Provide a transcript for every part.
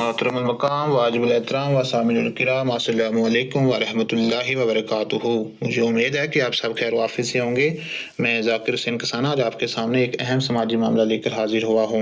मोहतरम मकाम वाजिब एहतराम व सामिन किराम अस्सलामु अलैकुम व रहमतुल्लाहि व बरकातुहू। मुझे उम्मीद है कि आप सब खैर वाफिस से होंगे। मैं ज़ाकिर हुसैन कसाना आज आपके सामने एक अहम समाजी मामला लेकर हाजिर हुआ हूँ।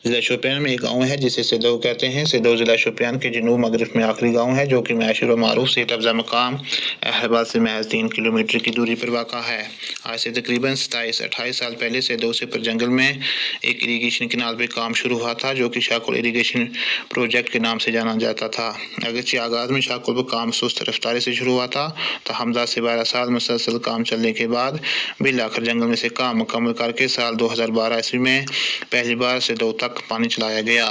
ज़िला शोपियान में एक गाँव है जिसे सेदो कहते हैं। सेदो ज़िला शोपियान के जनूब मगरब में आखिरी गाँव है, जो कि मशहूर व मारूफ सेठ अफ़ज़ा मकाम अहलबाद से महज 3 किलोमीटर की दूरी पर वाक़ा है। आज से तकरीबन 27-28 साल पहले सेदो से पर जंगल में एक इरीगेशन कैनाल पर काम शुरू हुआ था, जो कि शाकुल इरीगेशन प्रोजेक्ट के नाम से जाना जाता था। अगरचे आगाज़ में शाकुल पर काम सुस्त रफ्तारी से शुरू हुआ था, तो हमजा से 12 साल मुसलसल काम चलने के बाद बिल आखिर जंगल में से काम मुकम्मल करके साल 2012 ईस्वी में पहली बार सेदो तक पानी चलाया गया।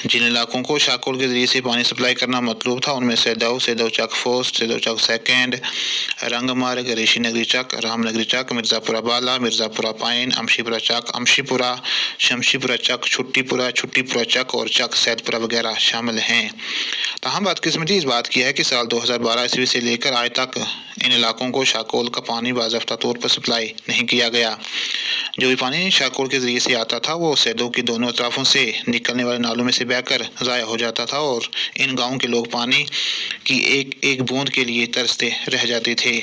जिन इलाकों को शाकुल के ज़रिए से पानी सप्लाई करना मतलूब था, उनमें सेदो, सेदो चक फोस्ट, सेदो चक सेकेंड, रंगमार्ग, ऋषि नगरी चक, रामनगरी चक, मिर्ज़ापुरा बाला, मिर्ज़ापुरा पाइन, अमशीपुरा चक, अमशीपुरा, शमशीपुरा चक, छुट्टीपुरा, छुट्टीपुरा चक और चक सैदपुरा वगैरह शामिल हैं। ताहम बदकिस्मती इस बात की है कि साल 2012 ईस्वी से लेकर आज तक इन इलाकों को शाकुल का पानी बाज़ाफ्ता तौर पर सप्लाई नहीं किया गया। जो भी पानी शाकुल के ज़रिए से आता था, वो सेदो के दोनों अतराफों से निकलने वाले नालों में से बहकर ज़ाया हो जाता था और इन गाँव के लोग पानी की एक एक बूंद के लिए तरसते रह जाते थे।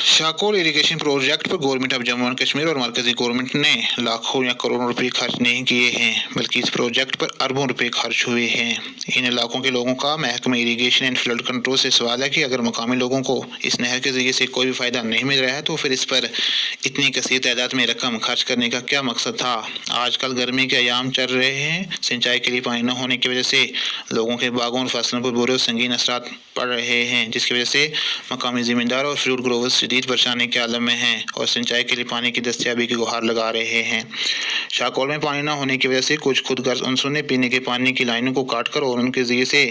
शाकुल इरीगेशन प्रोजेक्ट पर government of Jammu and Kashmir और मरकजी गवर्नमेंट ने लाखों या करोड़ों रुपए खर्च नहीं किए हैं, बल्कि इस प्रोजेक्ट पर अरबों रुपए खर्च हुए हैं। इन इलाकों के लोगों का महकमा इरीगेशन एंड फ्लड कंट्रोल से सवाल है कि अगर मकामी लोगों को इस नहर के ज़रिए से कोई भी फ़ायदा नहीं मिल रहा है, तो फिर इस पर इतनी कसीर तादाद में रकम खर्च करने का क्या मकसद था। आजकल गर्मी के अयाम चल रहे हैं। सिंचाई के लिए पानी न होने की वजह से लोगों के बागों और फसलों पर बुरे और संगीन असरात पड़ रहे हैं, जिसकी वजह से मकामी ज़मींदार और फ्रूट ग्रोवर्स शदीद परेशानी के आलम में हैं और सिंचाई के लिए पानी की दस्तयाबी की गुहार लगा रहे हैं। शाकुल में पानी न होने की वजह से कुछ खुदगर्ज अनसर ने पीने के पानी की लाइनों को काटकर और उनके ज़रिए से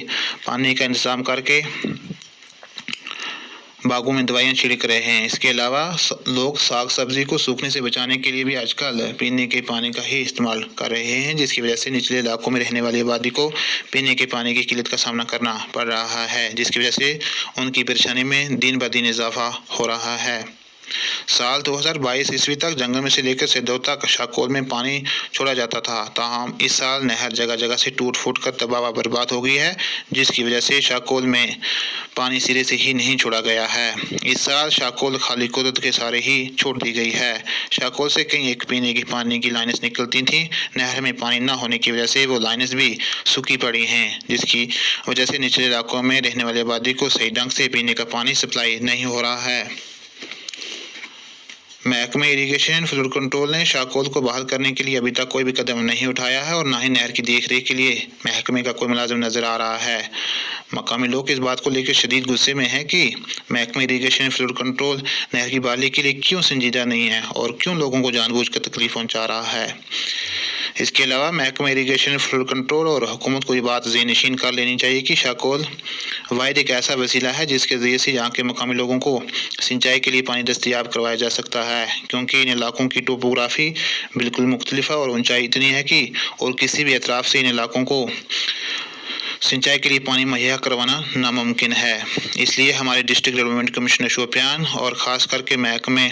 पानी का इंतज़ाम करके बागों में दवाइयाँ छिड़क रहे हैं। इसके अलावा लोग साग सब्जी को सूखने से बचाने के लिए भी आजकल पीने के पानी का ही इस्तेमाल कर रहे हैं, जिसकी वजह से निचले इलाकों में रहने वाली आबादी को पीने के पानी की किल्लत का सामना करना पड़ रहा है, जिसकी वजह से उनकी परेशानी में दिन ब दिन इजाफा हो रहा है। साल 2022 ईस्वी तक जंगल में से लेकर सेदो तक शाकुल में पानी छोड़ा जाता था। ताहम इस साल नहर जगह जगह से टूट फूट कर तबाह व बर्बाद हो गई है, जिसकी वजह से शाकुल में पानी सिरे से ही नहीं छोड़ा गया है। इस साल शाकुल खाली कुदरत के सहारे ही छोड़ दी गई है। शाकुल से कई एक पीने की पानी की लाइनें निकलती थी। नहर में पानी न होने की वजह से वो लाइनें भी सूखी पड़ी हैं, जिसकी वजह से निचले इलाकों में रहने वाली आबादी को सही ढंग से पीने का पानी सप्लाई नहीं हो रहा है। महकमा इरीगेशन एंड फ्लड कंट्रोल ने शाकुल को बहाल करने के लिए अभी तक कोई भी कदम नहीं उठाया है और न ही नहर की देख रेख के लिए महकमे का कोई मुलाजिम नज़र आ रहा है। मकामी लोग इस बात को लेकर शदीद गुस्से में हैं कि महकमा इरीगेशन एंड फ्लड कंट्रोल नहर की बहाली के लिए क्यों संजीदा नहीं है और क्यों लोगों को जानबूझकर तकलीफ पहुँचा रहा है। इसके अलावा महकमा इरीगेशन एंड फ्लड कंट्रोल और हुकूमत को ये बात ज़हन-नशीन कर लेनी चाहिए कि शाकुल वाहिद एक ऐसा वसीला है जिसके ज़रिए से यहाँ के मकामी लोगों को सिंचाई के लिए पानी दस्तयाब करवाया जा सकता है, क्योंकि इन इलाकों की टोपोग्राफी बिल्कुल मुख्तलिफ है और ऊंचाई इतनी है कि और किसी भी एतराफ़ से इन इलाकों को सिंचाई के लिए पानी मुहैया करवाना नामुमकिन है। इसलिए हमारे डिस्ट्रिक्ट डेवलपमेंट कमिश्नर शोपियान और ख़ास करके महकमे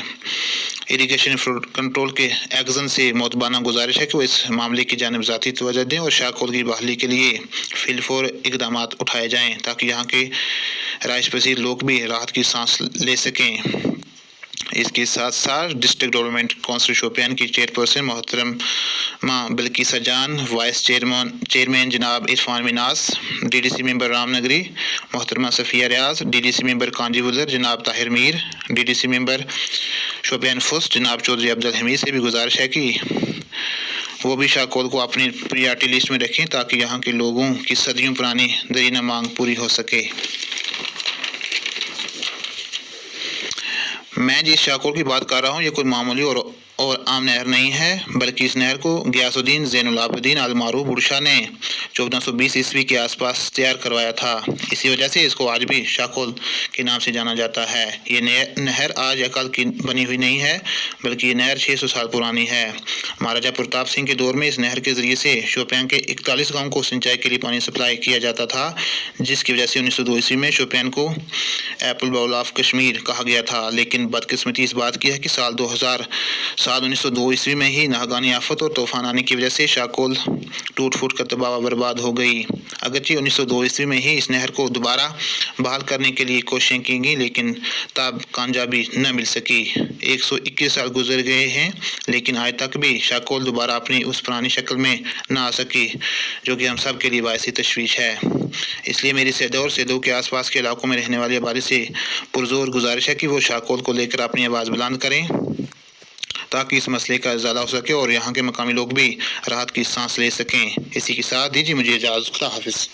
इरीगेशन फ्लड कंट्रोल के एक्शन से मोतबाना गुजारिश है कि वो इस मामले की जानिब ज़ाती तवज्जो दें और शाकुल की बहाली के लिए फिलफौर इक़दाम उठाए जाएँ, ताकि यहाँ के राइश पसीर लोग भी राहत की सांस ले सकें। इसके साथ साथ डिस्ट्रिक्ट डेवलपमेंट काउंसिल शोपियान की चेयरपर्सन मोहतरमा बिल्किसा जान, वाइस चेयरमैन जनाब इरफान मिनास, डीडीसी मेंबर रामनगरी मोहतरमा सफ़िया रियाज, डीडीसी मेंबर कांजीवुज़र जनाब ताहिर मीर, डीडीसी मेंबर शोपियान फुस्ट जनाब चौधरी अब्दुल हमीद से भी गुजारिश है कि वो भी शाकुल को अपनी प्रायोरिटी लिस्ट में रखें, ताकि यहाँ के लोगों की सदियों पुरानी दरीना मांग पूरी हो सके। मैं जिस शाकुल की बात कर रहा हूँ, ये कोई मामूली और आम नहर नहीं है, बल्कि इस नहर को गियासुद्दीन ज़ैनुल आबिदीन अल मारूफ बुरशा ने 1420 ईस्वी के आसपास तैयार करवाया था। इसी वजह से इसको आज भी शाकुल के नाम से जाना जाता है। ये नहर आज या कल की बनी हुई नहीं है, बल्कि ये नहर 600 साल पुरानी है। महाराजा प्रताप सिंह के दौर में इस नहर के ज़रिए से शोपियान के 41 गाँव को सिंचाई के लिए पानी सप्लाई किया जाता था, जिसकी वजह से 1902 ईस्वी में शोपियान को एप्पल बाउल ऑफ कश्मीर कहा गया था। लेकिन بدقسمتی اس بات کی ہے کہ سال 1902 عیسوی میں ہی ناگہانی آفت اور طوفان آنے کی وجہ سے شاہکول ٹوٹ پھوٹ کر تباہ و برباد ہو گئی۔ اگرچہ 1902 عیسوی میں ہی اس نہر کو دوبارہ بحال کرنے کے لیے کوششیں کی گئیں لیکن تاب کامیابی نہ مل سکی۔ 121 سال گزر گئے ہیں لیکن آج تک بھی شاہکول دوبارہ اپنی اس پرانی شکل میں نہ آ سکی، جو کہ ہم سب کے لیے باعث تشویش ہے۔ اس لیے میری سیدو اور سیدو کے آس پاس کے علاقوں میں رہنے والے عوام سے پرزور گزارش ہے کہ وہ شاہکول کو لے کر اپنی آواز بلند کریں تاکہ اس مسئلے کا ازالہ ہو سکے اور یہاں کے مقامی لوگ بھی راحت کی سانس لے سکیں۔ اسی کے ساتھ دیجیے مجھے اجازت، خدا حافظ۔